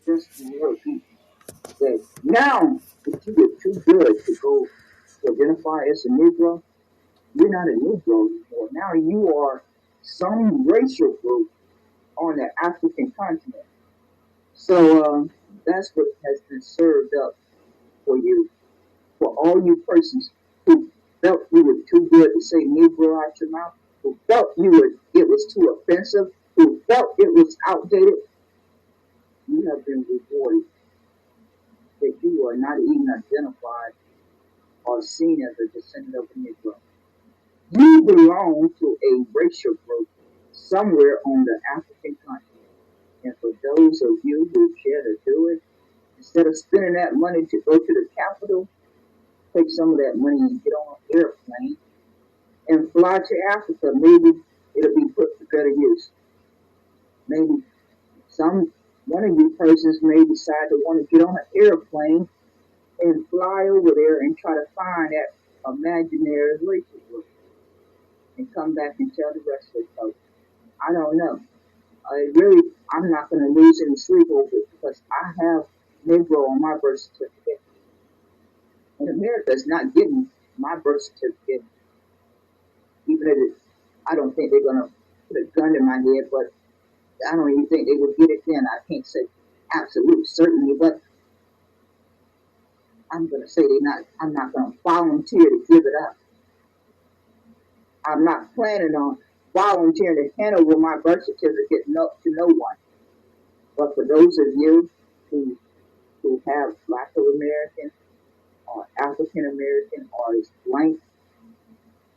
just more people. That now that you get too good to go to identify as a Negro, you're not a Negro anymore. Now you are some racial group on the African continent. So that's what has been served up for you, for all you persons who felt you were too good to say Negro out your mouth, who felt it was too offensive, who felt it was outdated. You have been rewarded that you are not even identified or seen as a descendant of a Negro. You belong to a racial group somewhere on the African continent. And for those of you who care to do it, instead of spending that money to go to the capital, take some of that money and get on an airplane and fly to Africa. Maybe it'll be put to better use. Maybe one of you persons may decide to want to get on an airplane and fly over there and try to find that imaginary racial group and come back and tell the rest of the folks. I don't know. I'm not going to lose any sleep over it because I have Negro on my birth certificate. And America is not getting my birth certificate, even if I don't think they're going to put a gun in my head, but I don't even think they will get it then. I can't say absolute certainty, but I'm going to say I'm not going to volunteer to give it up. I'm not planning on volunteering to hand over my birth certificate to no one. But for those of you who have Black American or African American or is blank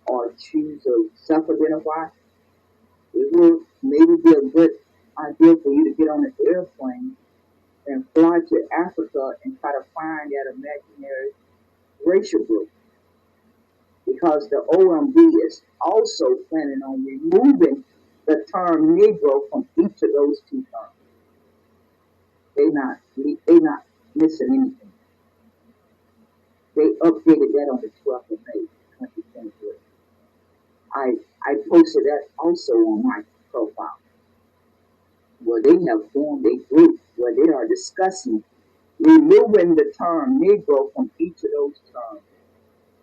or choose to self-identify, it will maybe be a good idea for you to get on an airplane and fly to Africa and try to find that imaginary racial group. Because the OMB is also planning on removing the term Negro from each of those two terms. They're not missing anything. They updated that on the 12th of May, 2023. I posted that also on my profile, where they have formed a group where they are discussing removing the term Negro from each of those terms.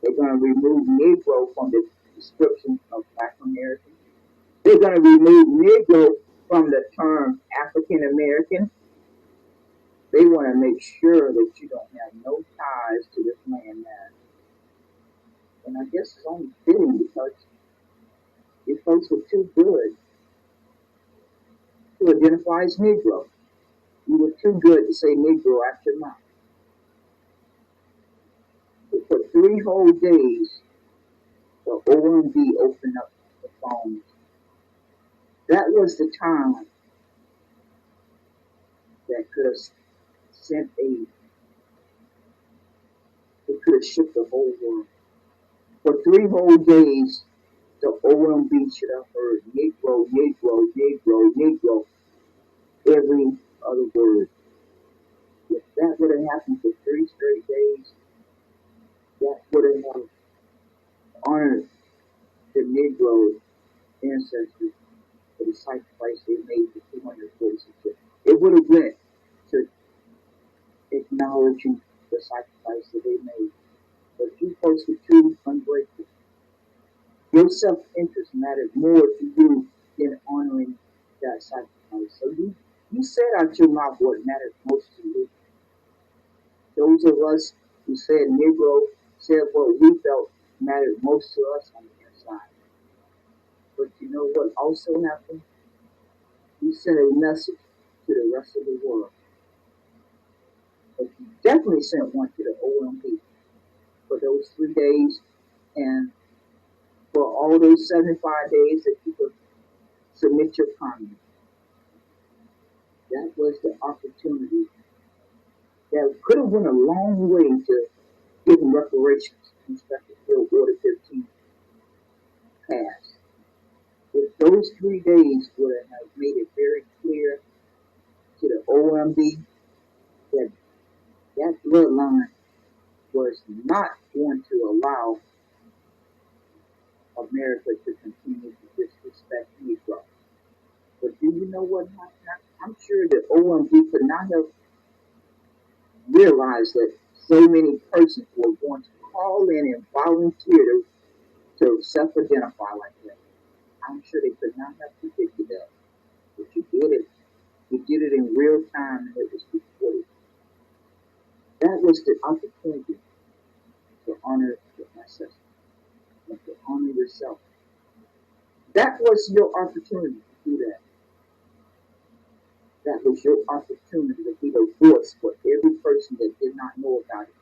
They're going to remove Negro from the description of Black American. They're going to remove Negro from the term African American. They want to make sure that you don't have no ties to this land now. And I guess it's only fitting because you folks were too good to identify as Negro. You were too good to say Negro out your mouth. For 3 whole days, the OMB opened up the phones. That was the time that could have sent aid. It could have shook the whole world. For 3 whole days, the OMB should have heard Negro, Negro, Negro, Negro, every other word. If that would have happened for 3 straight days, that would have honored the Negro ancestors for the sacrifice they made for 246 years. It would have went to acknowledging the sacrifice that they made. But you folks were too ungrateful. Your self-interest mattered more to you than honoring that sacrifice. So you said out your mouth what mattered most to you. Those of us who said Negro said what we felt mattered most to us on the inside. But you know what also happened? You sent a message to the rest of the world. But you definitely sent one to the OMB for those 3 days and for all those 75 days that you could submit your comment. That was the opportunity that could have went a long way to giving reparations in Special Bill Order 15 passed. If those 3 days would have made it very clear to the OMB that bloodline was not going to allow America to continue to disrespect Negro. But do you know what happened? I'm sure the OMB could not have realized that so many persons were going to call in and volunteer to self-identify like that. I'm sure they could not have predicted that. But you did it. You did it in real time and it was recorded. That was the opportunity to honor your ancestors and to honor yourself. That was your opportunity to do that. That was your opportunity to be the voice for every person that did not know about it.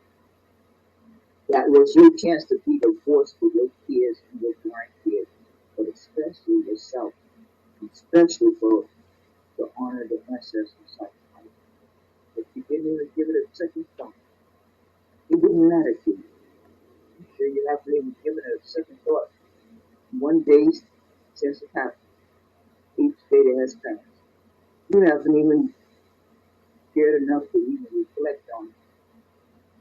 That was your chance to be the voice for your kids and your grandkids, but especially yourself, especially for to honor the ancestors sacrifice. But you didn't even give it a second thought. It didn't matter to you. I'm sure you haven't even given it a second thought. One day since it happened, each day that has passed, you haven't even cared enough to even reflect on it.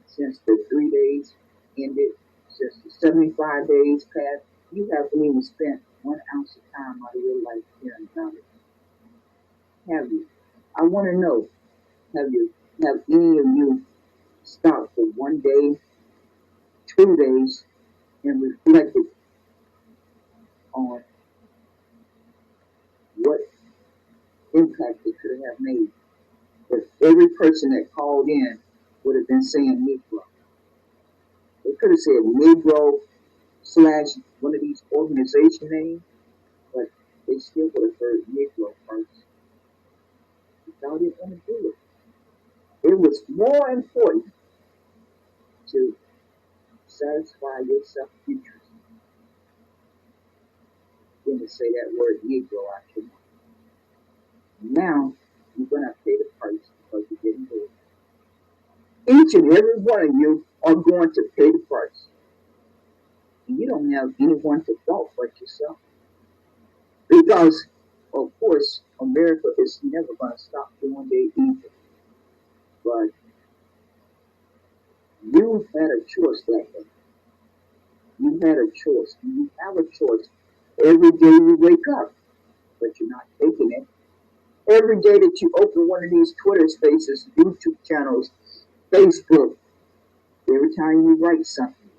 Since the 3 days ended, since the 75 days passed, you haven't even spent 1 ounce of time out of your life caring about it. Have you? I want to know, have any of you stopped for 1 day, 2 days, and reflected on what impact it could have made if every person that called in would have been saying Negro? They could have said Negro / one of these organization names, but they still would have heard Negro first. Y'all didn't want to do it. It was more important to satisfy your self-interest than to say that word Negro out your mouth. Now, you're going to pay the price because you didn't do it. Each and every one of you are going to pay the price. And you don't have anyone to fault but yourself. Because, of course, America is never going to stop doing their evil. But you had a choice that day. You had a choice. You have a choice every day you wake up, but you're not taking it. Every day that you open one of these Twitter spaces, YouTube channels, Facebook, every time you write something,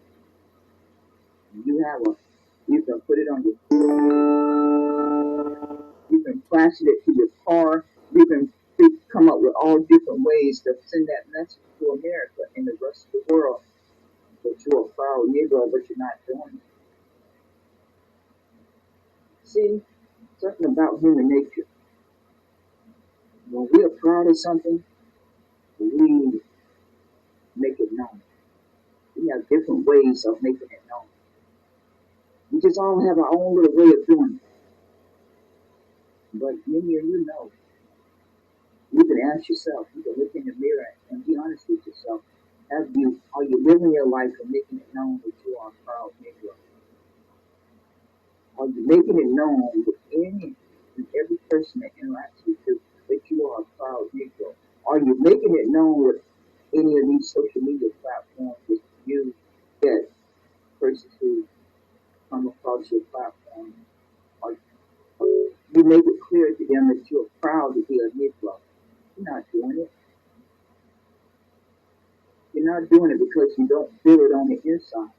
you can put it on your phone, you can flash it to your car, you can come up with all different ways to send that message to America and the rest of the world that you're a proud Negro, but you're not doing it. See, something about human nature. When we're proud of something, we make it known. We have different ways of making it known. We just all have our own little way of doing it. But many of you know, you can ask yourself, you can look in the mirror and be honest with yourself. Are you living your life and making it known that you are a proud Negro? Are you making it known with any and every person that interacts with you that you are a proud Negro? Are you making it known with any of these social media platforms that you get persons who come across your platform? Or you make it clear to them that you're proud to be a Negro? You're not doing it. You're not doing it because you don't feel it on the inside.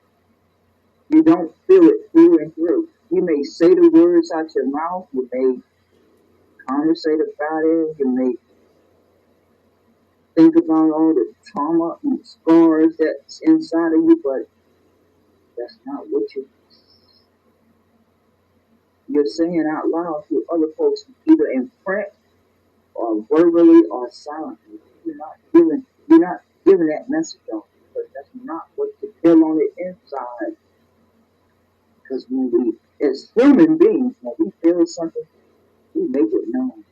You don't feel it through and through. You may say the words out your mouth. You may conversate about it. You may think about all the trauma and scars that's inside of you, but that's not what you're saying out loud to other folks, either in print or verbally or silently. You're not giving that message off because that's not what you feel on the inside. Because when we, as human beings, when we feel something, we make it known.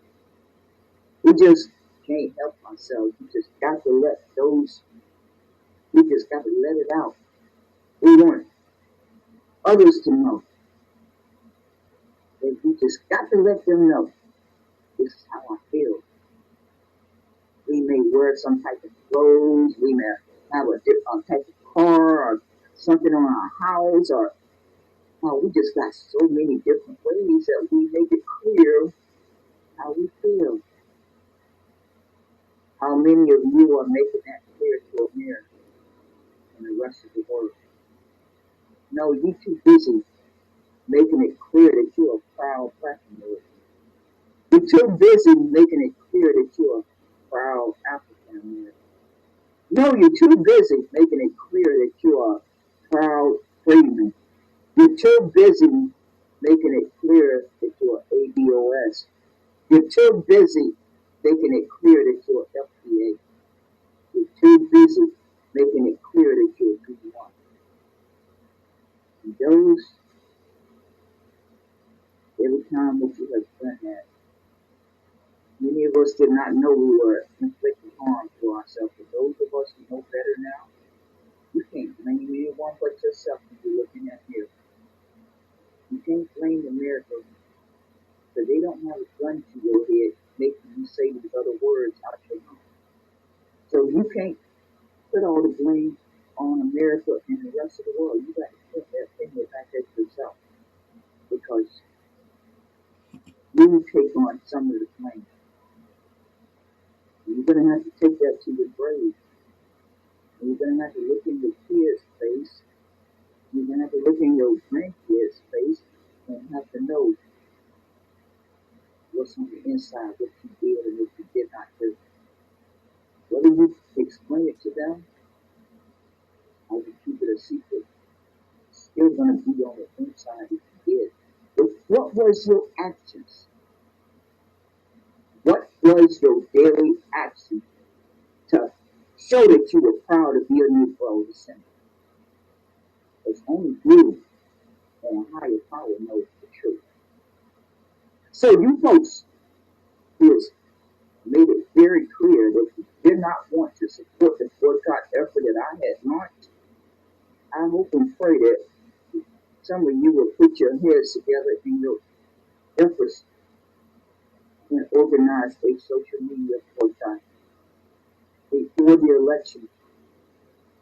We just can't help ourselves. We just got to let it out. We want others to know. And we just got to let them know. This is how I feel. We may wear some type of clothes. We may have a different type of car or something on our house. Or we just got so many different ways that we make it clear how we feel. How many of you are making that clear America and the rest of the world. No, you're too busy making it clear that you're a proud Black American. You're too busy making it clear that you're a proud African American. No, you're too busy making it clear that you're a proud freedman. You're too busy making it clear that you're ADOS. You're too busy making it clear that you're FDA. You're too busy making it clear that you're B1. And those, every time that you have done that, many of us did not know we were inflicting harm to ourselves. But those of us who know better now, you can't blame anyone but yourself when you're looking at here. You can't blame America because they don't have a gun to your head making you say these other words out your mouth. So you can't put all the blame on America and the rest of the world. You got to put that thing back at yourself because you take on some of the blame. You're going to have to take that to your grave. You're going to have to look in your kids' face. You're going to have to look in your grandkids' face and have to know what's on the inside, what you did and what you did not do. Whether you explain it to them or you keep it a secret, it's still going to be on the inside if you did. But what was your actions? What was your daily action to show that you were proud to be a Negro descendant? Because only you and a higher power knows the truth. So you folks who has made it very clear that you did not want to support the boycott effort that I had launched, I hope and pray that some of you will put your heads together in your efforts and organize a social media boycott before the election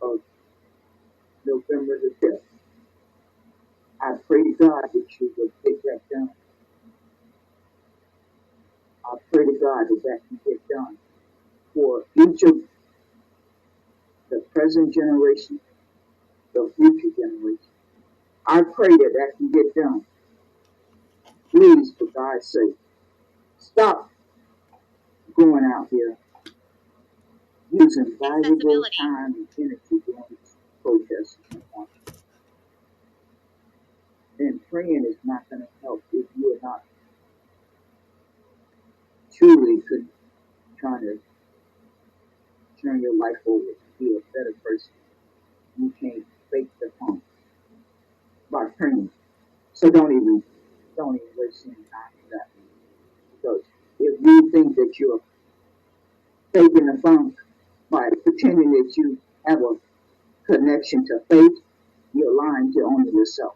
of November the 5th. I pray to God that you will get that done. I pray to God that that can get done for each of the present generation, the future generation. I pray that that can get done. Please, for God's sake, stop going out here using valuable time and energy during these protests and marches. And praying is not going to help if you are not truly trying to turn your life over to be a better person. You can't fake the funk by praying. So don't even waste any time for that. Because if you think that you're faking the funk by pretending that you have a connection to faith, you're lying to only yourself.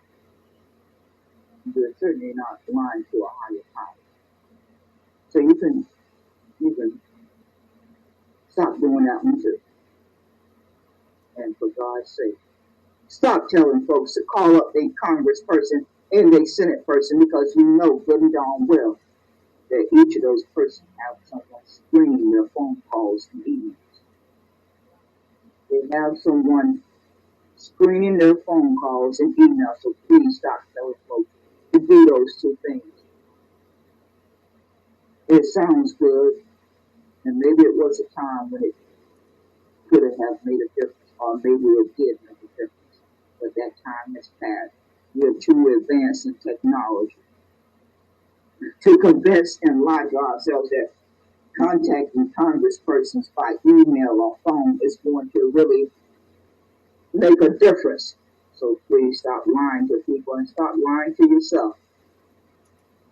You're certainly not lying to a higher power. So you can stop doing that one too. And for God's sake, stop telling folks to call up a congressperson and a senate person because you know good and darn well that each of those persons have someone screening their phone calls and emails. They have someone screening their phone calls and emails, so please stop telling folks to do those two things. It sounds good, and maybe it was a time when it could have made a difference, or maybe it did make a difference, but that time has passed. We're too advanced in technology to convince and lie to ourselves that contacting congresspersons by email or phone is going to really make a difference. So please stop lying to people and stop lying to yourself.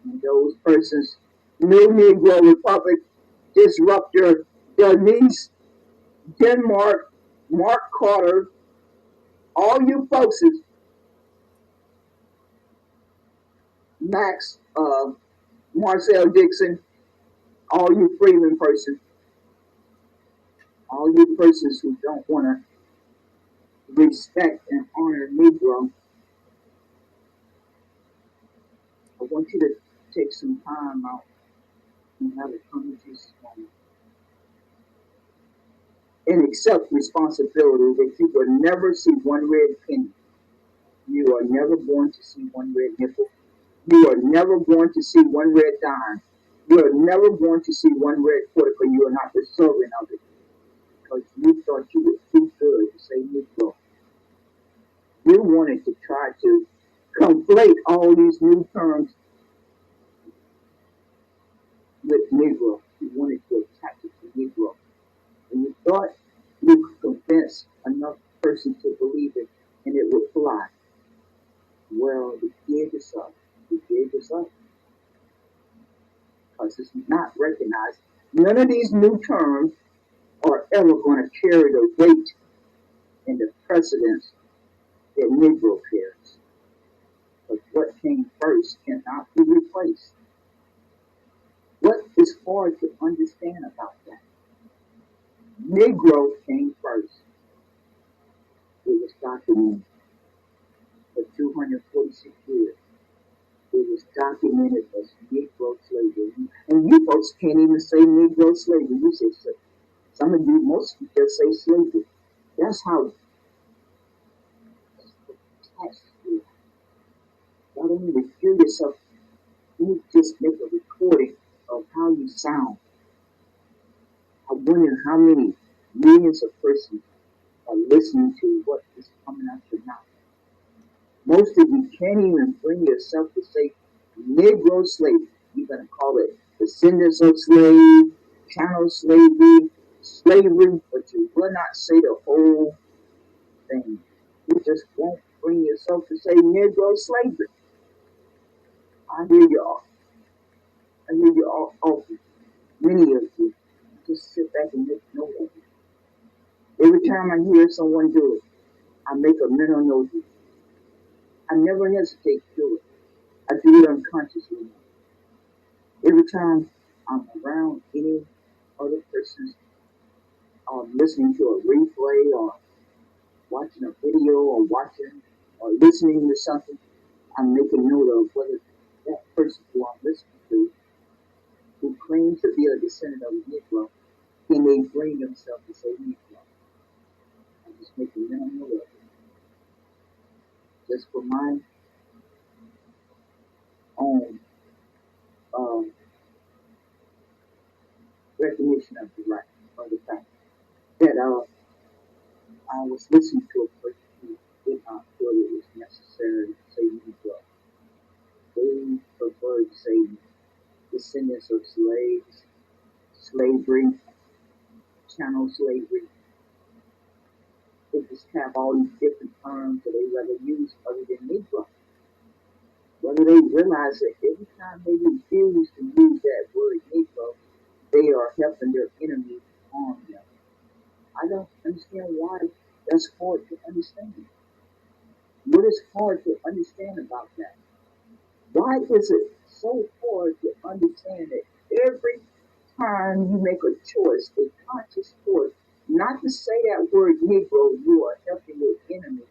And those persons, New Negro Republic disruptor, Denise, Denmark, Mark Carter, all you folks, Max, Marcel Dixon, all you Freeman persons, all you persons who don't want to respect and honor Negro, I want you to take some time out and have a conversation and accept responsibility that you will never see one red penny. You are never going to see one red nickel. You are never going to see one red dime. You are never going to see one red quarter, because you are not deserving of it. Because you thought you were too good to say Negro. You wanted to try to conflate all these new terms with Negro. You wanted to attach it to Negro. And you thought you could convince enough person to believe it and it would fly. Well, you gave us up. You gave us up. Because it's not recognized. None of these new terms are ever going to carry the weight and the precedence that Negro carries. But what came first cannot be replaced. What is hard to understand about that? Negro came first. It was documented for 246 years. It was documented as Negro slavery. And you folks can't even say Negro slavery. You say slavery. Some of you, most of you just say slavery. That's how attached you are. Not only to hear yourself, you just make a recording of how you sound. I wonder how many millions of persons are listening to what is coming out your mouth. Most of you can't even bring yourself to say Negro slavery. You're going to call it descendants of slave, chattel slavery, slavery, but you will not say the whole thing. You just won't bring yourself to say Negro slavery. I hear you all. I hear you all often. Many of you just sit back and make note of it. Every time I hear someone do it, I make a mental note of it. I never hesitate to do it. I do it unconsciously. Every time I'm around any other person, listening to a replay or watching a video or watching or listening to something, I'm making note of whether that person who I'm listening to, who claims to be a descendant of a Negro, can they bring themselves to say Negro? I'm just making mental note of it. Just for my own recognition of the right, of the fact that I was listening to a person who did not feel it was necessary to say Negro. They preferred to say descendants of slaves, slavery, chattel slavery. They just have all these different terms that they rather use other than Negro. Whether they realize that every time they refuse to use that word Negro, they are helping their enemy harm them. I don't understand why that's hard to understand. What is hard to understand about that? Why is it so hard to understand that every time you make a choice, a conscious choice, not to say that word Negro, you are helping your enemy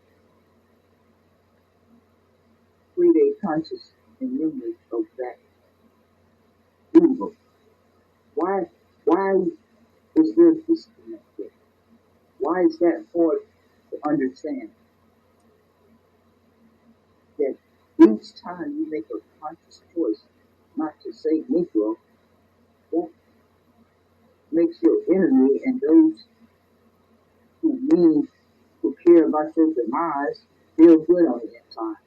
free their conscious and memory of that evil? Why is there a disconnect there? Why is that hard to understand? That each time you make a conscious choice not to say Negro, that makes your enemy and those who care about your demise feel good on the inside.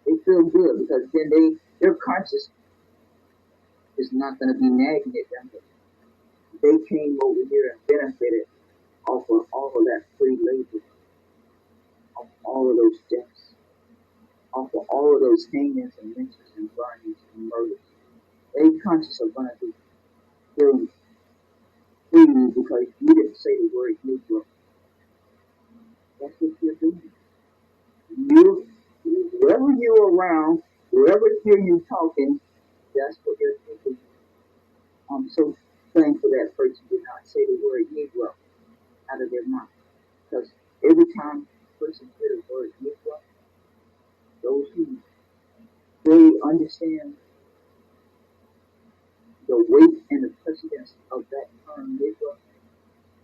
They feel good because then their conscience is not going to be nagging at them. They came over here and benefited off of all of that free labor, off all of those deaths, off of all of those hangings and lynchings and burnings and murders. Their conscience are going to be feeling free because you didn't say the word Negro. That's what you're doing. You, whoever you're around, whoever hear you talking, that's what they're thinking. I'm so thankful that person did not say the word Negro out of their mouth. Because every time a person hears the word Negro, those who really understand the weight and the precedence of that term Negro,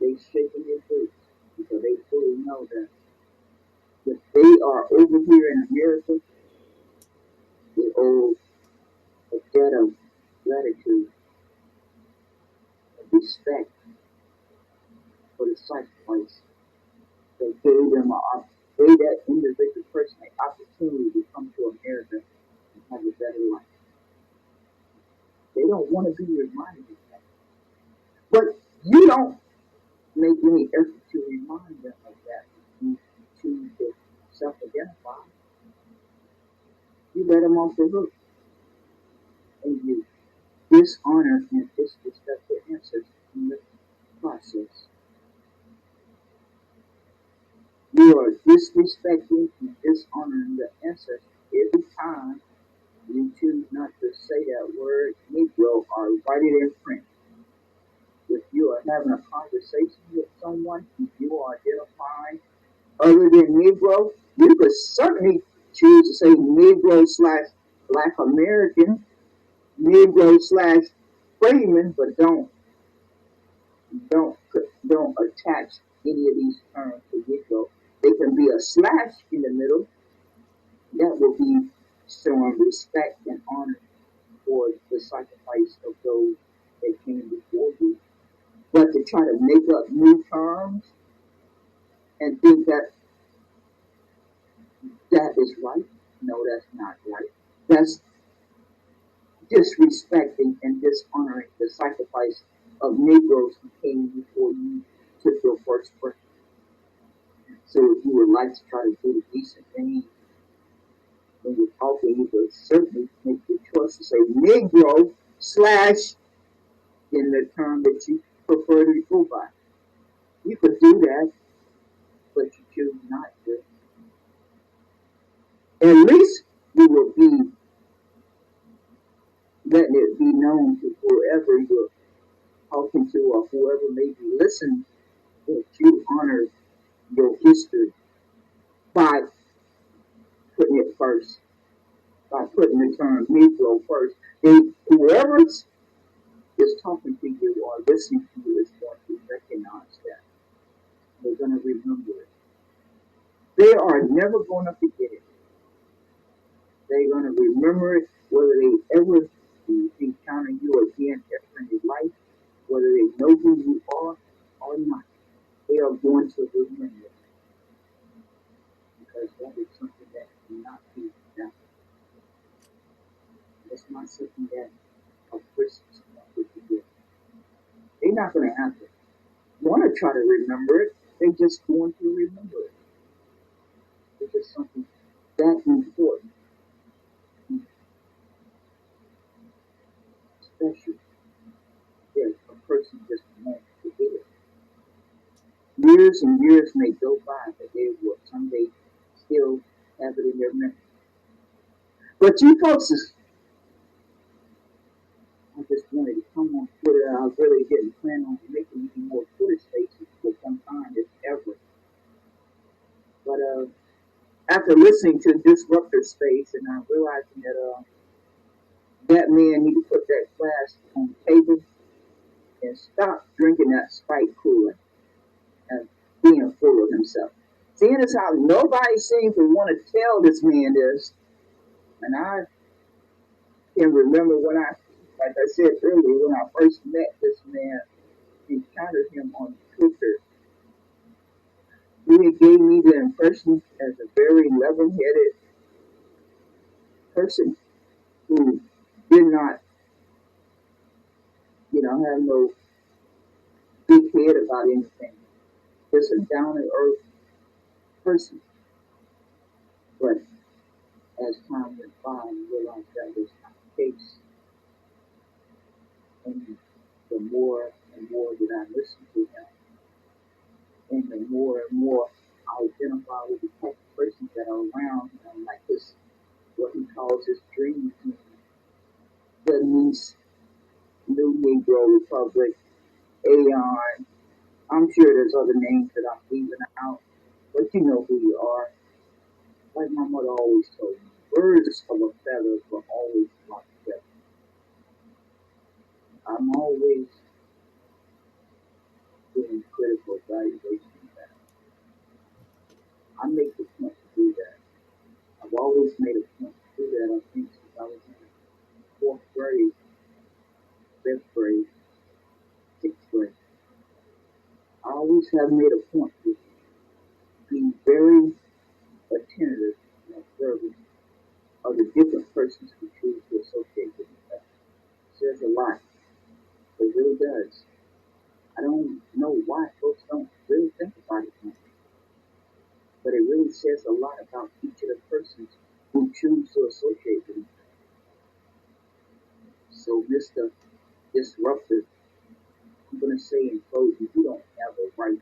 they they shaking their boots because they fully know that if they are over here in America, they owe a debt of gratitude and respect for the sacrifice that gave that individual person an opportunity to come to America and have a better life. They don't want to be reminded of that. But you don't make any effort to remind them of that. You choose to self-identify. You let them off the hook. And you dishonor and disrespect their ancestors in the process. You are disrespecting and dishonoring the ancestors every time you choose not to say that word Negro or write it in print. If you are having a conversation with someone, if you are identifying other than Negro, you could certainly choose to say Negro / Black American, Negro / Freeman, but don't attach any of these terms to Negro. There can be a slash in the middle. That will be showing respect and honor for the sacrifice of those that came before you. But to try to make up new terms and think that that is right, no, that's not right. That's disrespecting and dishonoring the sacrifice of Negroes who came before you took your first breath. So if you would like to try to do the decent thing when you're talking, you could certainly make the choice to say Negro / in the term that you prefer to go by. You could do that, but you choose not to. At least you will be letting it be known to whoever you're talking to or whoever may be listening that you honor your history by putting it first, by putting the term Negro first. And whoever is talking to you or listening to you is going to recognize that. They're going to remember it. They are never going to forget it. They're going to remember it whether they ever encounter you again ever in their life, whether they know who you are or not. They are going to remember it because that is something that cannot be done. It's not something that a person is going to forget. They're not going to have to want to try to remember it. They're just going to remember it. It's just something that important, special, that a person just won't forget it. Years and years may go by, but they will someday still have it in their memory. But you folks, I just wanted to come on Twitter. I really didn't plan on making any more Twitter spaces for some time, if ever. But after listening to Disruptor Space, and I realizing that that man need to put that glass on the table and stop drinking that spike cooler and being full of himself. Seeing as how nobody seems to want to tell this man this, and I can remember when like I said earlier, when I first met this man, encountered him on Twitter, he gave me the impression as a very level-headed person who did not, have no big head about anything. Just a down-to-earth person. But as time went by, I realized that was not the case. And the more and more that I listened to him, and the more and more I identify with the type of persons that are around him, like this, what he calls his dream team, the niece, New Negro Republic, Aeon. I'm sure there's other names that I'm leaving out, but you know who you are. Like my mother always told me, birds of a feather will always flock together. I'm always being critical evaluation of that. I make the point to do that. I've always made a point to do that. I think since I was in fourth grade, fifth grade, sixth grade. I always have made a point to be very attentive and observant of the different persons who choose to associate with me. It says a lot. It really does. I don't know why folks don't really think about it much. But it really says a lot about each of the persons who choose to associate with me. So, Mr. Disruptor, I'm going to say in closing, you don't have a right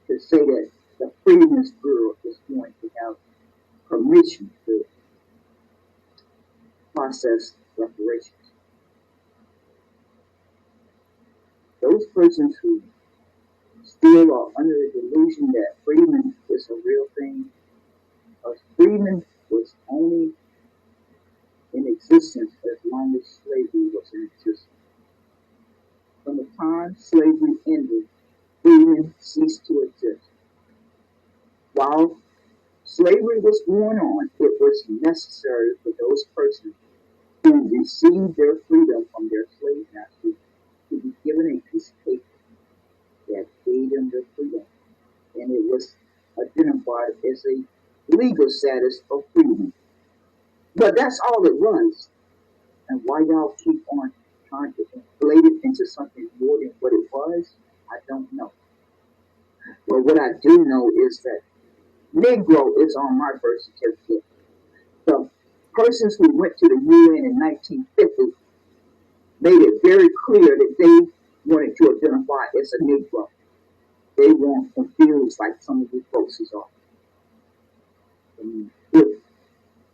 to say that the Freedmen's Bureau is going to have permission to process reparations. Those persons who still are under the delusion that freedmen is a real thing, a freedman was only in existence as long as slavery was in existence. From the time slavery ended, freedmen ceased to exist. While slavery was going on, it was necessary for those persons who received their freedom from their slave masters to be given a piece of paper that gave them their freedom. And it was identified as a legal status of freedom. But that's all it was. And why y'all keep on trying to inflate it into something more than what it was, I don't know. But what I do know is that Negro is on my birth certificate. The persons who went to the UN in 1950 made it very clear that they wanted to identify as a Negro. They weren't confused like some of you folks are. If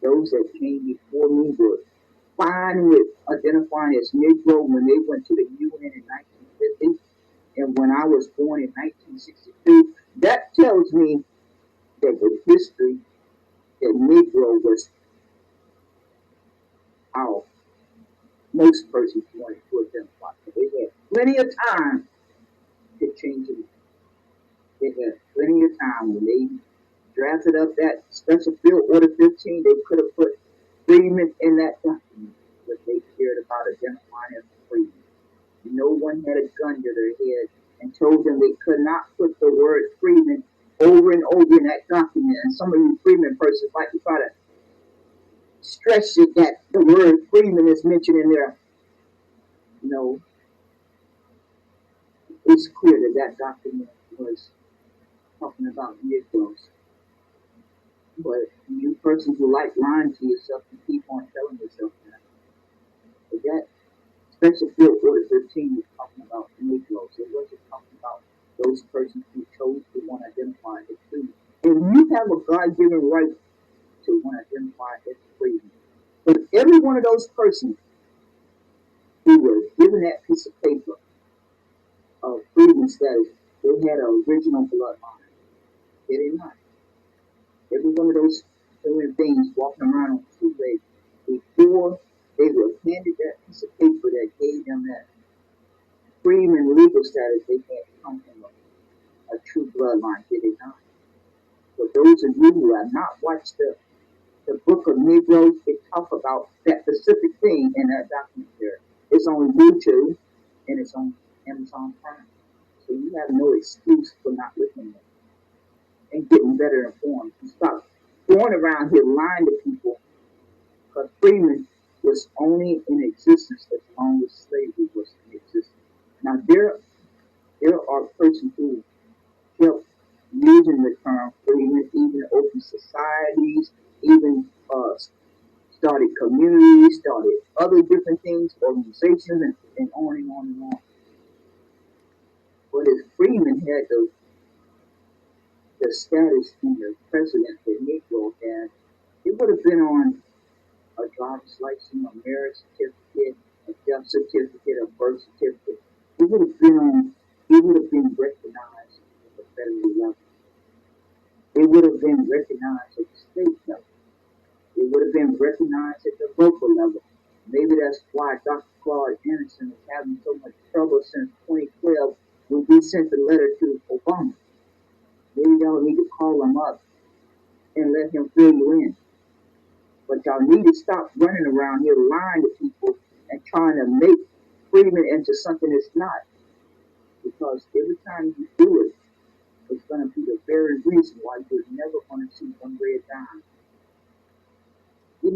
those that came before me were fine with identifying as Negro when they went to the UN in 1950, and when I was born in 1962, that tells me that the history that Negro was how most persons wanted to identify. They had plenty of time to change it. They had plenty of time when they drafted up that special bill, Order 15, they could have put freedmen in that document, but they cared about identifying as freedmen. No one had a gun to their head and told them they could not put the word freedmen over and over in that document. And some of you freedmen persons like to try to stress it that the word freedmen is mentioned in there. No, it's clear that that document was talking about Negroes. But you persons who like lying to yourself and keep on telling yourself that. But that Special Bill Order 13 was talking about Negroes. It wasn't talking about those persons who chose to want to identify as free. And you have a God-given right to want to identify as free. But every one of those persons who were given that piece of paper of freedom status, they had an original bloodline. Did they not? Every one of those human beings walking around on two legs before they were handed that piece of paper that gave them that freedom legal status, they had to come from a true bloodline, did they not? For those of you who have not watched the book of Negroes, it talks about that specific thing in that documentary. It's on YouTube and it's on Amazon Prime. So you have no excuse for not listening to it and getting better informed. You stop going around here lying to people because freedom was only in existence as long as slavery was in existence. Now there are persons who kept using the term freedom, even open societies, even started communities, started other different things, organizations, and on and on and on. But if Freeman had the status in the president that Negro had, it would have been on a driver's license, a marriage certificate, a death certificate, a birth certificate. It would have been recognized at the federal level. It would have been recognized at the state level. It would have been recognized at the local level. Maybe that's why Dr. Claude Anderson is having so much trouble since 2012 when we sent the letter to Obama. Maybe y'all need to call him up and let him fill you in. But y'all need to stop running around here lying to people and trying to make freedom into something it's not. Because every time you do it, it's going to be the very reason why you're never going to see one red dime. You're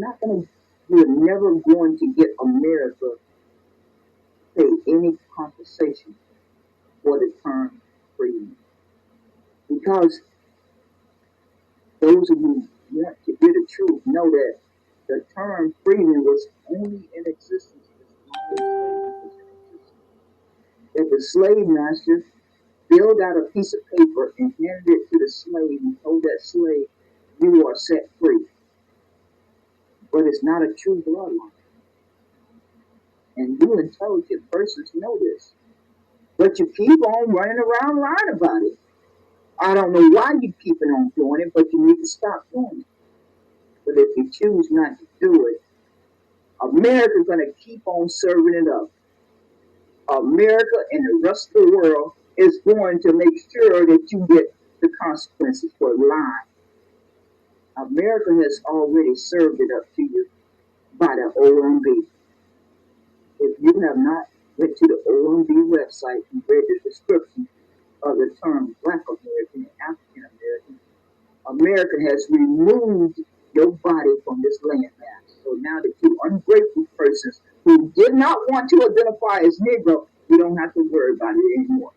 never going to get America to pay any compensation for the term freedom. Because those of you who want to hear the truth know that the term freedom was only in existence as long as slavery was in existence. That the slave master filled out a piece of paper and handed it to the slave and told that slave, you are set free. But it's not a true bloodline. And you intelligent persons know this. But you keep on running around lying about it. I don't know why you're keeping on doing it, but you need to stop doing it. But if you choose not to do it, America's going to keep on serving it up. America and the rest of the world is going to make sure that you get the consequences for lying. America has already served it up to you by the OMB. If you have not went to the OMB website and read the description of the term Black American and African American, America has removed your body from this landmass. So now the two ungrateful persons who did not want to identify as Negro, you don't have to worry about it anymore.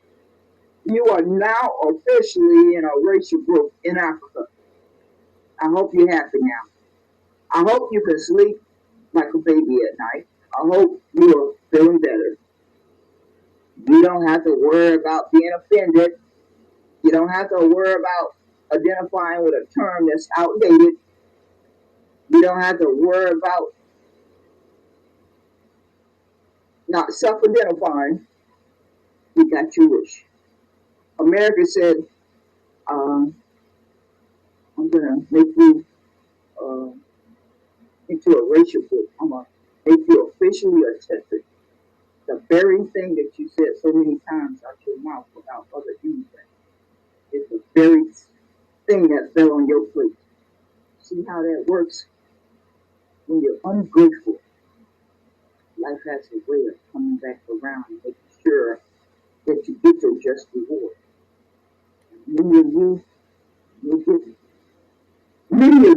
You are now officially in a racial group in Africa. I hope you're happy now. I hope you can sleep like a baby at night. I hope you are feeling better. You don't have to worry about being offended. You don't have to worry about identifying with a term that's outdated. You don't have to worry about not self-identifying. You got your wish. America said, I'm going to make you into a racial group. I'm going to make you officially attested. The very thing that you said so many times out your mouth without other anything. It's the very thing that fell on your plate. See how that works? When you're ungrateful, life has a way of coming back around and making sure that you get your just reward. Many of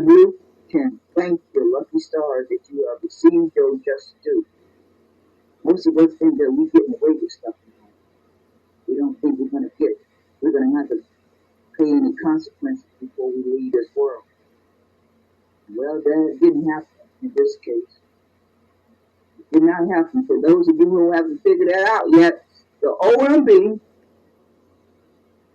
you can thank your lucky stars that you have received your just due. Most of us think that we're getting away with stuff. We don't think we're going to have to pay any consequences before we leave this world. Well, that didn't happen in this case. It did not happen. For those of you who haven't figured that out yet, the OMB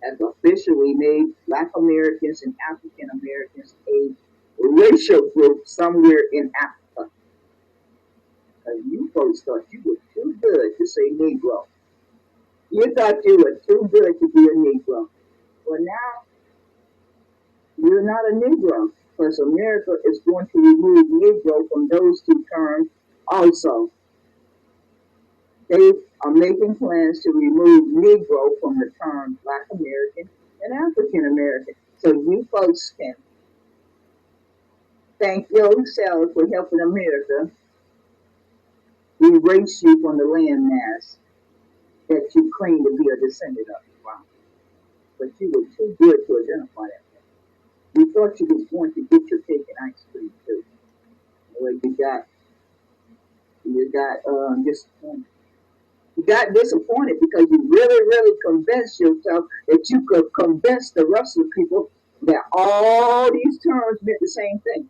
has officially made Black Americans and African Americans a racial group somewhere in Africa. You folks thought you were too good to say Negro. You thought you were too good to be a Negro. Well, now, you're not a Negro, because America is going to remove Negro from those two terms also. They are making plans to remove Negro from the term Black American and African American. So you folks can thank yourselves for helping America erase you from the landmass that you claim to be a descendant of. Wow. But you were too good to identify that. You thought you was going to get your cake and ice cream too. Well, you got disappointed. You got disappointed because you really convinced yourself that you could convince the rest of the people that all these terms meant the same thing.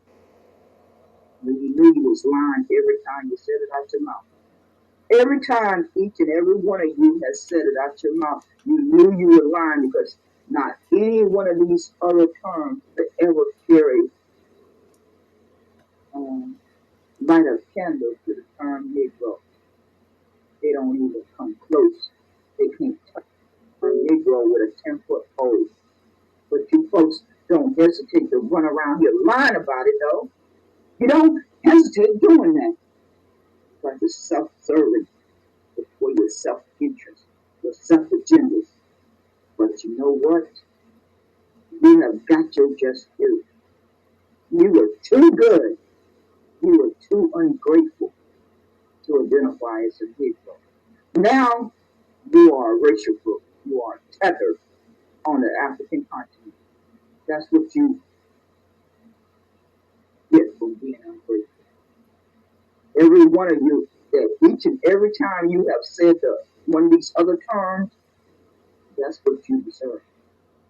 When you knew you was lying every time you said it out your mouth. Every time each and every one of you has said it out your mouth, you knew you were lying because not any one of these other terms could ever carry light a candle to the term Negro. They don't even come close. They can't touch a Negro with a 10-foot pole. But you folks don't hesitate to run around here lying about it, though. You don't hesitate doing that. But it's self-serving for your self-interest, your self-agendas. But But you know what? You have got your just due. You were too good. You were too ungrateful to identify as a Negro. Now you are a racial group. You are tethered on the African continent. That's what you get from being ungrateful. Every one of you, that each and every time you have said one of these other terms, that's what you deserve.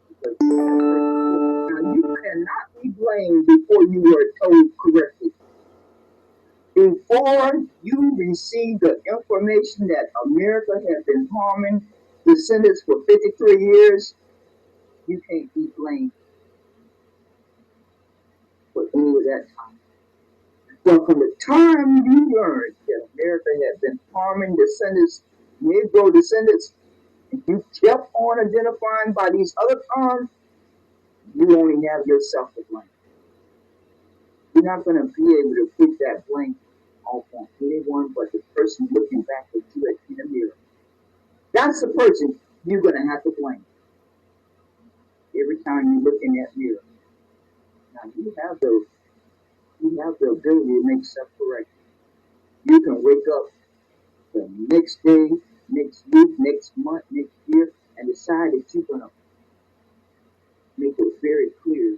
Because now you cannot be blamed before you were told correctly. Before you receive the information that America has been harming descendants for 53 years, you can't be blamed for any of that time. But from the time you learned that America had been harming descendants, Negro descendants, and you kept on identifying by these other terms, you only have yourself to blame. You're not going to be able to put that blame off on anyone but the person looking back at you in the mirror. That's the person you're going to have to blame every time you look in that mirror. Now you have the ability to make self-correction. You can wake up the next day, next week, next month, next year, and decide that you're going to make it very clear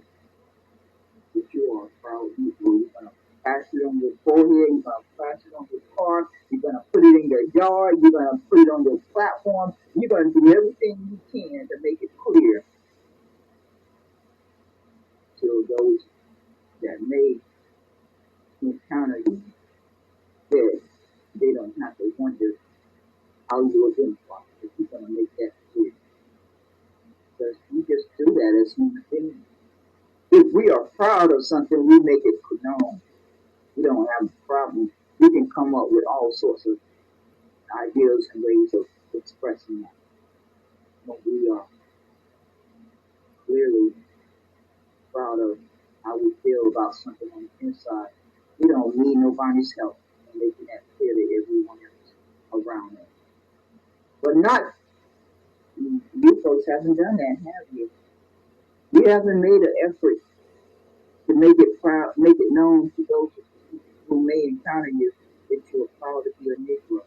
that you are a proud Negro. You're going to pass it on your forehead, you're going to pass it on your car, you're going to put it in your yard, you're going to put it on your platform, you're going to do everything you can to make it clear to those that may encounter you, that they don't have to wonder how you identify, but you're going to make that clear. Because we just do that as human beings. If we are proud of something, we make it known. We don't have a problem. We can come up with all sorts of ideas and ways of expressing that. But we are clearly proud of how we feel about something on the inside. We don't need nobody's help in making that clear to everyone else around us. But you folks haven't done that, have you? You haven't made an effort to make it proud, make it known to those who may encounter you that you're proud to be a Negro.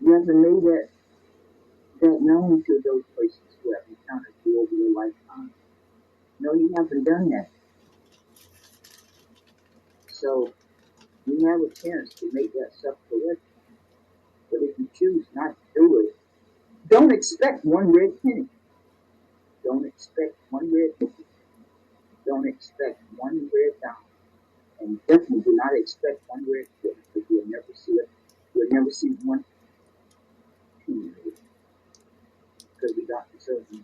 You haven't made that known to those persons who have encountered you over your lifetime. No, you haven't done that. So you have a chance to make that self-correction. But if you choose not to do it, don't expect one red penny. Don't expect one red penny. Don't expect one red dime. And definitely do not expect one red penny, because you'll never see it. You'll never see one penny of it, because we got to serve them.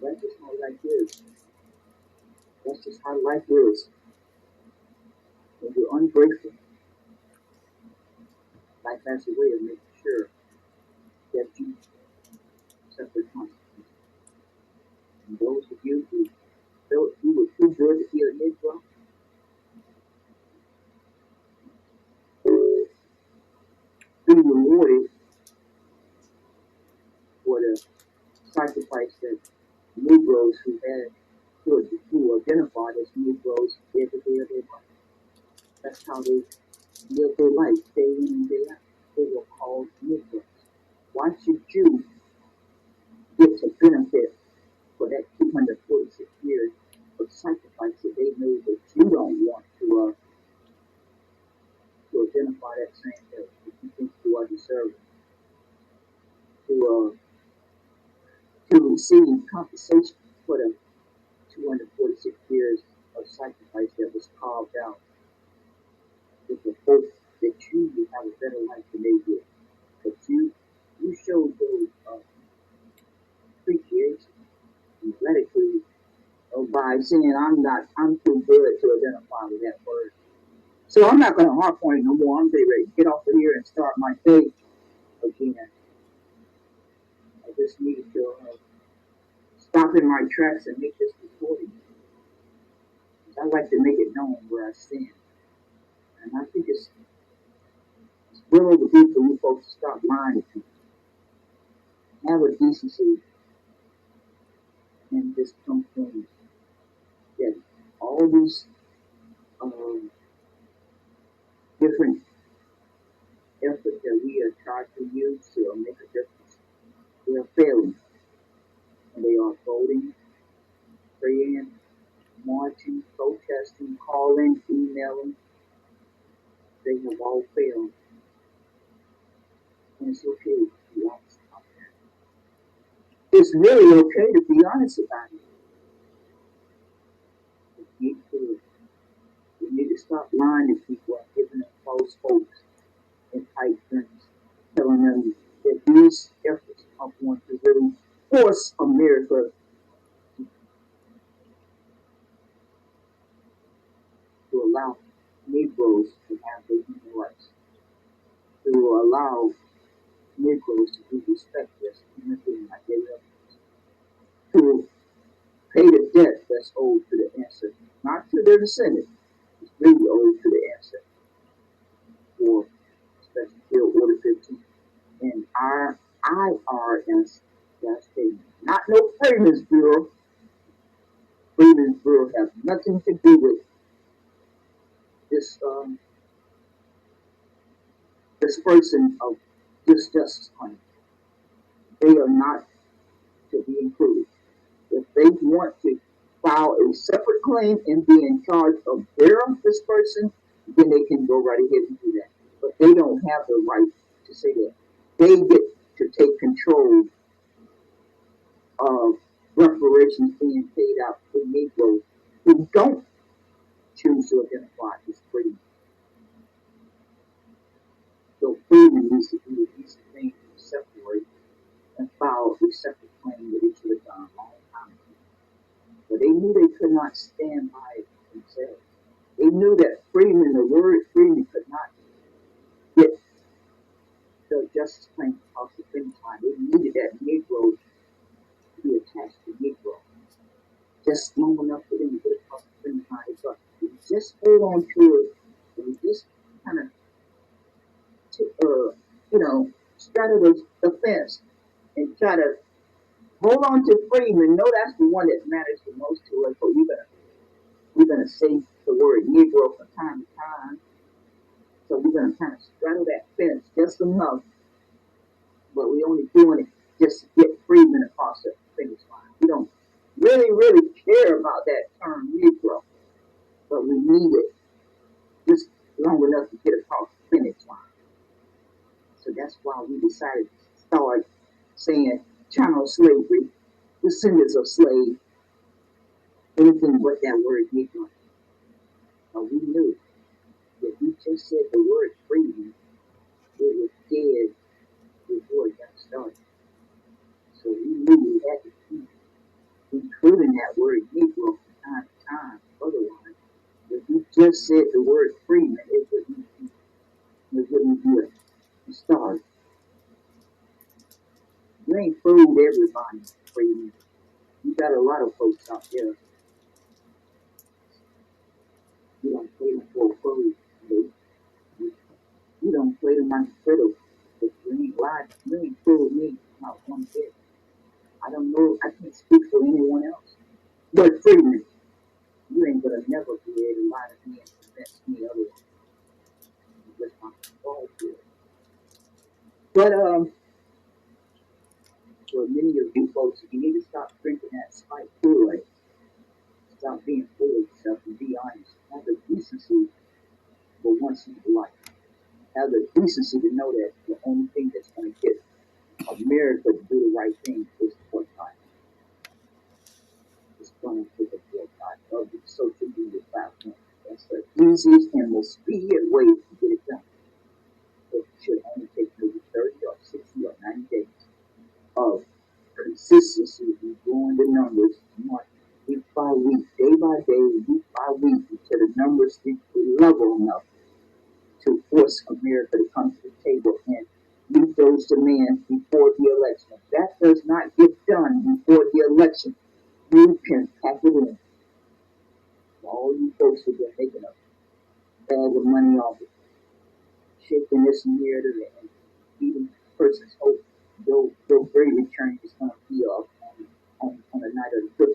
That's just how life is. That's just how life is. When you're ungrateful, life has a way of making sure that you suffer consequences. And those of you who felt you were too good to be a Negro, be rewarded for the sacrifice that Negroes who identified as Negroes every day of their life. That's how they lived their life, day in and day out. They were called Negroes. Why should you get to benefit for that 246 years of sacrifice that they made that you don't want to identify that same day, that you think you are deserving to receive compensation for the 246 years of sacrifice that was carved out with the hope that you will have a better life than they did. That you showed those appreciation and gratitude by saying, I'm too good to identify with that word. So I'm not going to harp on it no more. I'm ready to get off of here and start my day again. I just needed to stop in my tracks and make this recording. I like to make it known where I stand. And I think it's well overdue for you folks to stop lying to people. Have a decency and this comes from that all these different efforts that we are trying to use to make a difference, they are failing. And they are voting, praying, marching, protesting, calling, emailing. They have all failed. And it's okay to be honest about that. It's really okay to be honest about it. We need to stop lying to people and giving them false hopes and pipe dreams, telling them that these efforts are going to really force America to allow Negroes to have their human rights, to allow Negroes to be respected as human beings like they are, to pay the debt that's owed to the ancestors, not to their descendants. It's really owed to the ancestors for Special Bill Order 15 and our IRS gas statement. Not no Freeman's Bureau. Freeman's Bureau has nothing to do with this dispersing of this justice claim. They are not to be included. If they want to file a separate claim and be in charge of their dispersing, then they can go right ahead and do that. But they don't have the right to say that. They get to take control of reparations being paid out to Negroes who don't choose to identify as freedom. So freedom needs to be a decent thing to separate and file a separate claim that they should have done a long time ago. But they knew they could not stand by it themselves. They knew that freedom, the word freedom, could not get the justice claim across the finish line. They needed that Negro to be attached to Negro. Just long enough for them to get across the finish line. But if you just hold on to it, and you just kind of, straddle the fence and try to hold on to freedom and know that's the one that matters the most to us. But we're gonna say the word Negro from time to time. So we're gonna kind of straddle that fence just enough, but we're only doing it just to get freedom across the finish line. We don't really care about that term Negro, but we need it just long enough to get across the finish line. So that's why we decided to start saying chattel slavery, descendants of slaves, anything but that word Negro. But we knew that we just said the word freedom, it was dead before it got started. So we knew we had to keep including that word Negro from time to time. Otherwise, if we just said the word freedom, it wouldn't be a start. You ain't fooled everybody, freedom. You got a lot of folks out there. You don't play them for food. You don't play them on Twitter. If you ain't lied, you ain't fooled me not one bit. I don't know. I can't speak for anyone else. But freedom, you ain't gonna never be able to lie to me and convince me otherwise. That's my fault here. But for many of you folks, you need to stop drinking that spike Kool-Aid. Stop being full of yourself and be honest. Have the decency for once in your life. Have the decency to know that the only thing that's going to get America to do the right thing is boycott. It's going to take a boycott of the social media platform. That's the easiest and most speediest way to get it done. It should only take maybe 30 or 60 or 90 days of consistency in growing the numbers week by week, day by day, week by week, until the numbers reach a level enough to force America to come to the table and meet those demands before the election. If that does not get done before the election, you can pack it in. All you folks who have been making a bag of money off it, shaking this narrative and eating person's hope, your great return is going to be on the night of the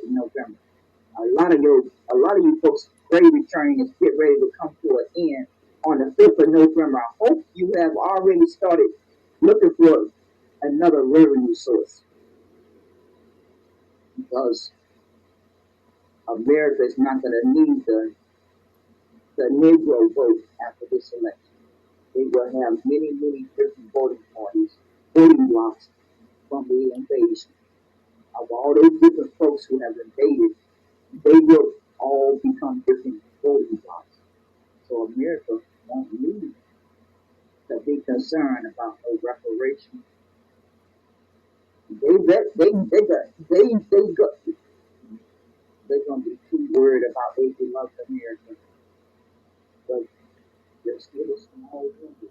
November. I hope you have already started looking for another revenue source, because America is not going to need the Negro vote after this election. They will have many, many different voting parties, voting blocks from the invasion. Of all those different folks who have invaded, they will all become different voting blocks. So America won't need to be concerned about no reparation. They're gonna be too worried about they beloved America, but they're still a small number.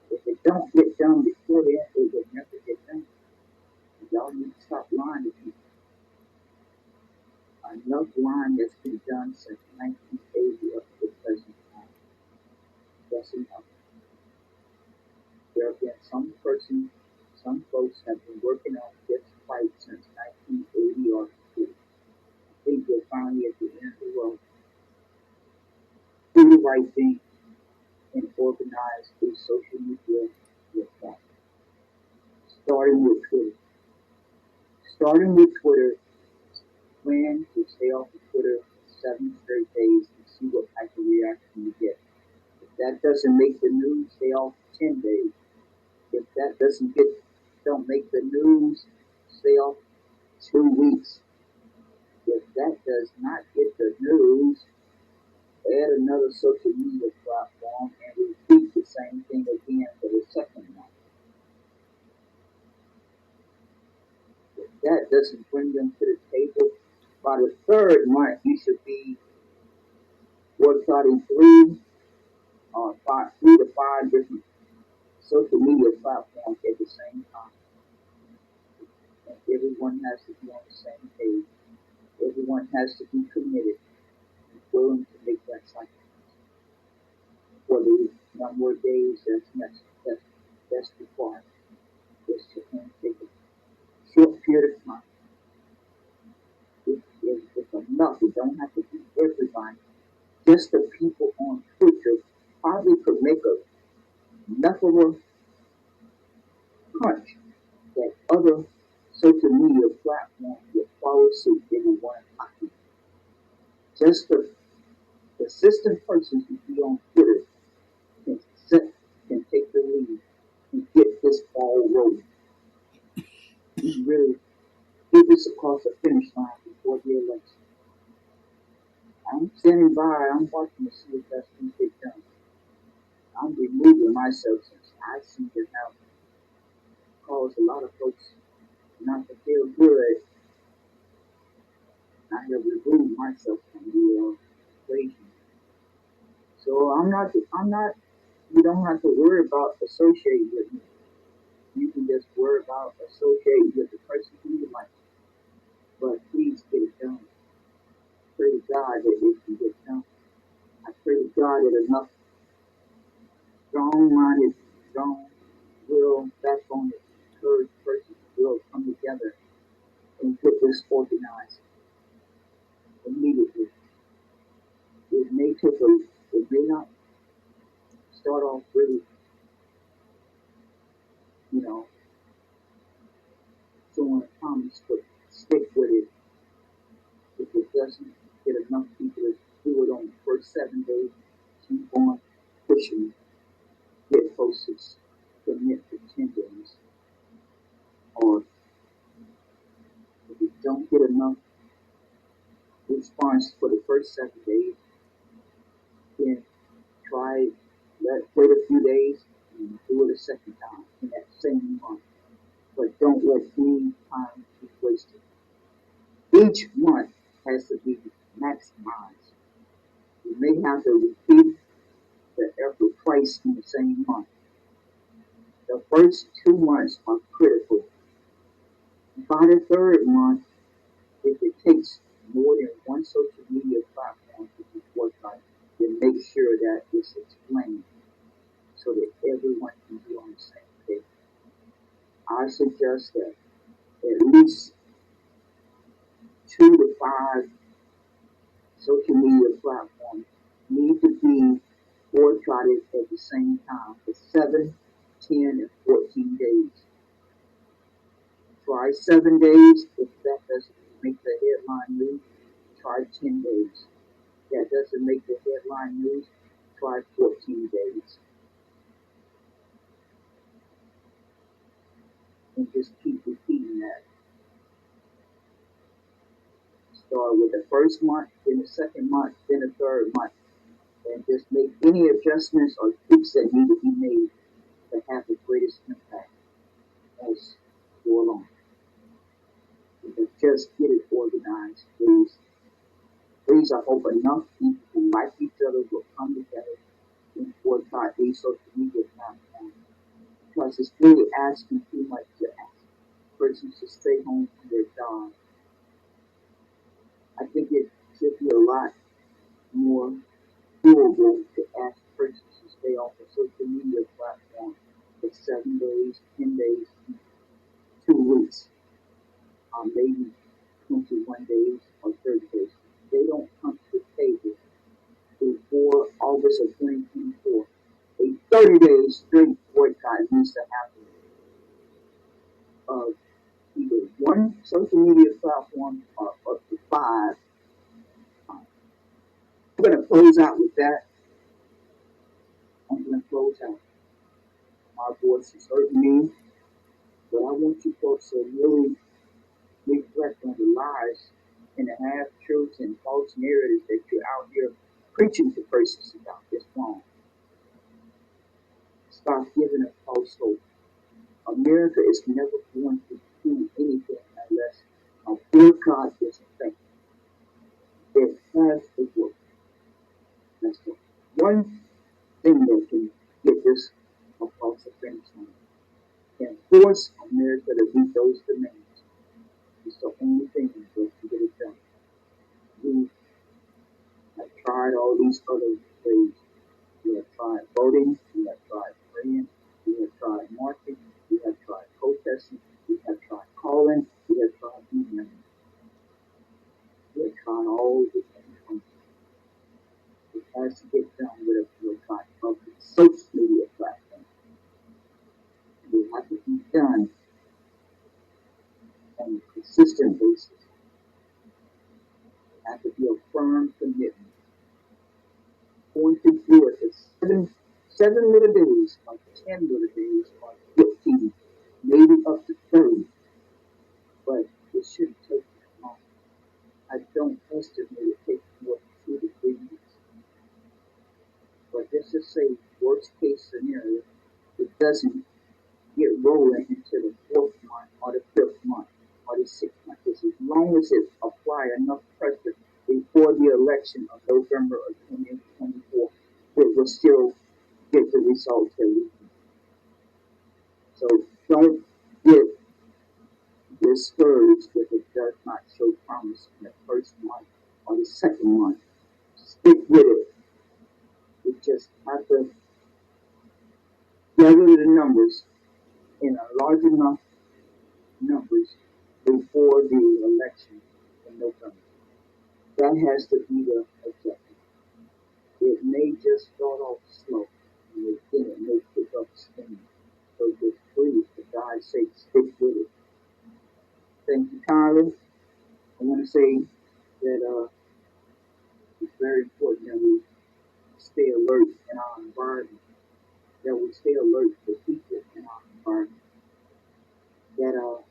If it don't get done before then, it will never get done. Y'all need to stop lying to people. Enough lying has been done since 1980 up to the present time. That's enough. There have been some folks have been working on this fight since 1980 or 2. I think we're finally at the end of the road. Do the right thing and organize a social media reform. Starting with Twitter. Plan to stay off of Twitter for 7 straight days and see what type of reaction you get. If that doesn't make the news, stay off for 10 days. If that don't make the news, stay off 2 weeks. If that does not get the news, add another social media platform and repeat the same thing again for the second month. If that doesn't bring them to the table, by the third month, you should be boycotting 3 to 5 different social media platforms at the same time. And everyone has to be on the same page. Everyone has to be committed and willing to make that sacrifice. For the number of days that's required. It's just going to take a short period of time. It's enough. It don't have to be everybody. Just the people on Twitter probably could make enough of a punch that other social media platforms will follow suit. They will want to copy. Just the consistent persons who be on Twitter can take the lead and get this ball rolling. We really get this across the finish line before the election. I'm standing by. I'm watching to see if that's going to get done. I'm removing myself since I seem to have caused a lot of folks not to feel good. I have removed myself from the equation. So I'm not, you don't have to worry about associating with me. You can just worry about associating with the person who you like. But please get it done. Pray to God that it can get done. I pray to God that enough strong-minded, strong-willed, backbone, encouraged persons will come together and get this organized immediately. It may not start off really, showing a promise, but stick with it. If it doesn't get enough people to do it on the first 7 days, keep on pushing, get folks to commit to 10 days. Or if you don't get enough response for the first 7 days, then wait a few days and do it a second time in that same month. But don't let any time be wasted. Each month has to be maximized. You may have to repeat the effort twice in the same month. The first 2 months are critical. By the third month, if it takes more than one social media platform to be boycotted, then make sure that it's explained so that everyone can be on the same page. I suggest that at least 2 to 5 social media platforms need to be boycotted at the same time for 7, 10, and 14 days. Try 7 days. If that doesn't make the headline news, try 10 days. If that doesn't make the headline news, try 14 days. And just keep repeating that. Start with the first month, then the second month, then the third month. And just make any adjustments or tweaks that need to be made to have the greatest impact as go along. But just get it organized, please. Please, I hope enough people who like each other will come together and boycott these social media platforms. Because it's really asking too much to ask persons to stay home from their job. I think it should be a lot more doable to ask persons to stay off a social media platform for 7 days, 10 days, 2 weeks, maybe 21 days or 30 days. They don't come to the table before August of 2024. A 30-day straight boycott needs to happen of either one social media platform or up to 5. I'm going to close out with that. I'm going to close out. My voice is hurting me, but I want you folks to really reflect on the lies and the half-truths and false narratives that you're out here preaching to persons about this wrong. Stop giving a false hope. America is never going to do anything unless a boycott is effective. It has to work. That's the one thing that can get this across the finish line. Can force America to meet those demands. It's the only thing that can get it done. We have tried all these other ways. We have tried voting. We have tried praying. We have tried marching. We have tried protesting. We have tried calling. We have tried emailing. We have tried all the things. It has to get done with a boycott of the social media platform. It has to be done on a consistent basis. It has to be a firm commitment. Going to do it for 7 little days, or 10 little days, or 15, maybe up to 30. But it shouldn't take that long. I don't estimate it takes more than 2 to 3 weeks. But let's just say, worst case scenario, it doesn't get rolling into the 4th month, or the 5th month, or the 6th month. Just as long as it apply enough pressure before the election of November of 2024, it will still get the results that we need. So don't get discouraged if it does not show promise in the 1st month or the 2nd month. Stick with it. You just have to gather the numbers in a large enough numbers before the election in November. That has to be the objective. It may just start off slow, and then it may pick up steam. So just please, for God's sake, stick with it. Thank you, Kylie. I want to say that it's very important that we stay alert in our environment, that we stay alert to people in our environment, that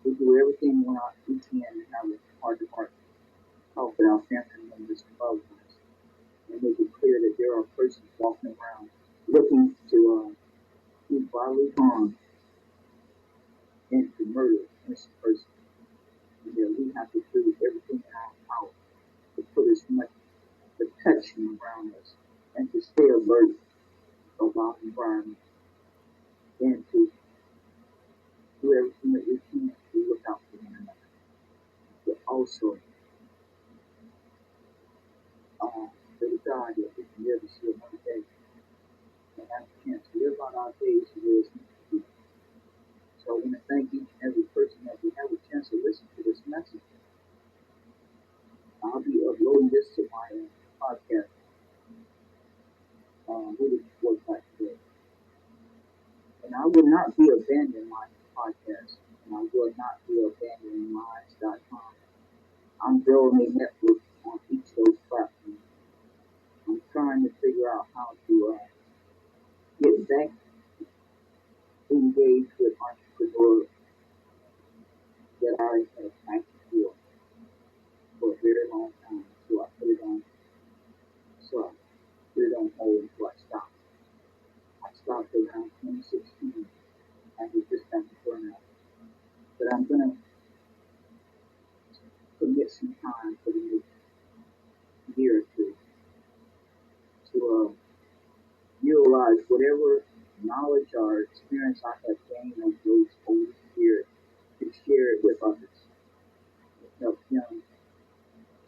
we do everything we can to have a heart-to-heart talk with our family members and loved ones, and make it clear that there are persons walking around looking to do bodily harm and to murder innocent persons. And that we have to do everything in our power to put as much protection around us and to stay alert of our environment and to do everything that we can to look out for one another. But also, pray to God that we can live to see another day and have a chance to live out our days the way it's meant to be. So I want to thank each and every person that we have a chance to listen to this message. I'll be uploading this to my podcast. Who did Boycott today? And I will not be abandoning my podcast. And I will not be abandoning Minds.com. I'm building a network on each of those platforms. I'm trying to figure out how to get back engaged with entrepreneurs that I have actually for a very long time. So I put it on hold until I stopped. I stopped around 2016 and it just got to burn out. But I'm gonna commit some time for the next year or two to utilize whatever knowledge or experience I have gained over those years to share it with others. To help them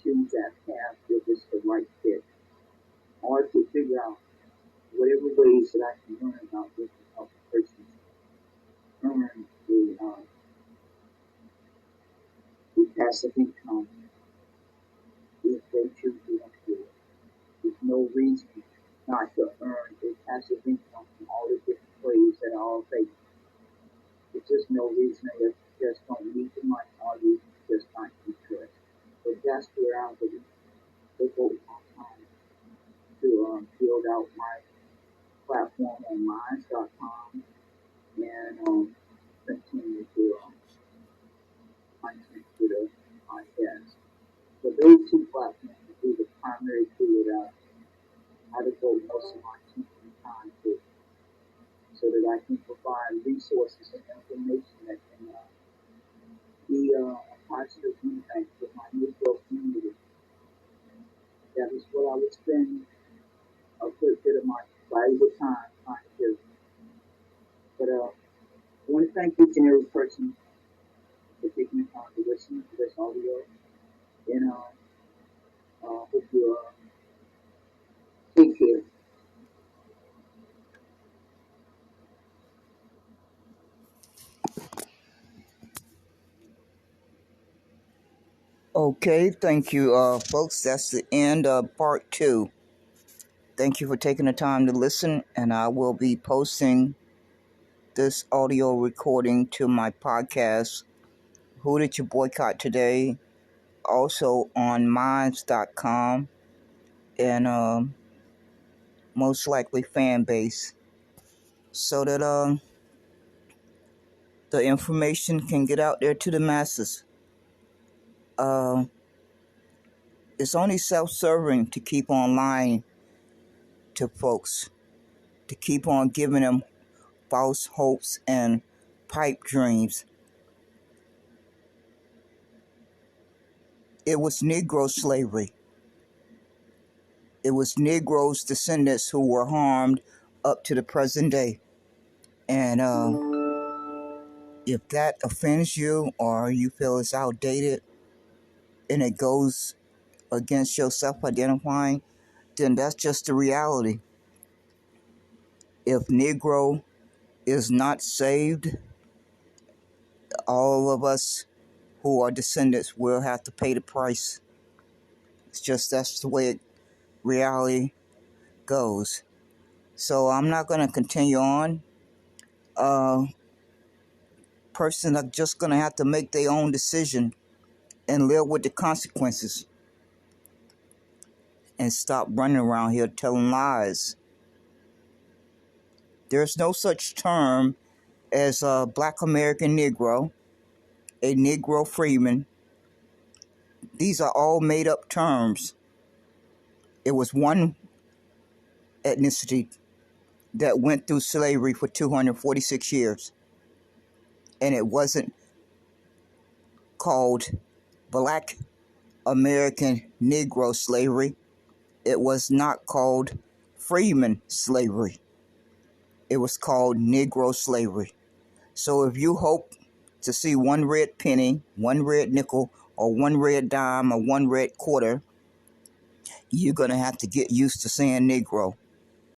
choose that path if it's the right fit. Or to figure out whatever ways that I can learn about this to help a person earn the passive income if they choose to do it. There's no reason not to earn a passive income from all the different ways that are all fake. There's just no reason that you just don't need the money or you just not interest. But that's where I'm going to devote my time to build out my platform on Minds.com and continue to content to the podcast. So those two platforms will be the primary two that I devote most of my time to, so that I can provide resources and information that can be a positive impact for my Negro community. That is what I would spend a good bit of my valuable time trying to do. But I want to thank each and every person for taking the time to listen to this audio. And hope you take care. Okay, thank you, folks. That's the end of part 2. Thank you for taking the time to listen, and I will be posting this audio recording to my podcast, Who Did You Boycott Today? Also on Minds.com and most likely fan base, so that the information can get out there to the masses. It's only self-serving to keep on lying to folks, to keep on giving them false hopes and pipe dreams. It was Negro slavery. It was Negroes' descendants who were harmed up to the present day. And if that offends you or you feel it's outdated and it goes against your self-identifying, then that's just the reality. If Negro is not saved, all of us who are descendants will have to pay the price. It's just that's the way reality goes. So I'm not going to continue on. Person are just going to have to make their own decision and live with the consequences and stop running around here telling lies. There's no such term as a Black American Negro, a Negro freeman. These are all made up terms. It was one ethnicity that went through slavery for 246 years. And it wasn't called Black American Negro slavery. It was not called freeman slavery. It was called Negro slavery. So if you hope to see one red penny, one red nickel, or one red dime, or one red quarter, you're going to have to get used to saying Negro.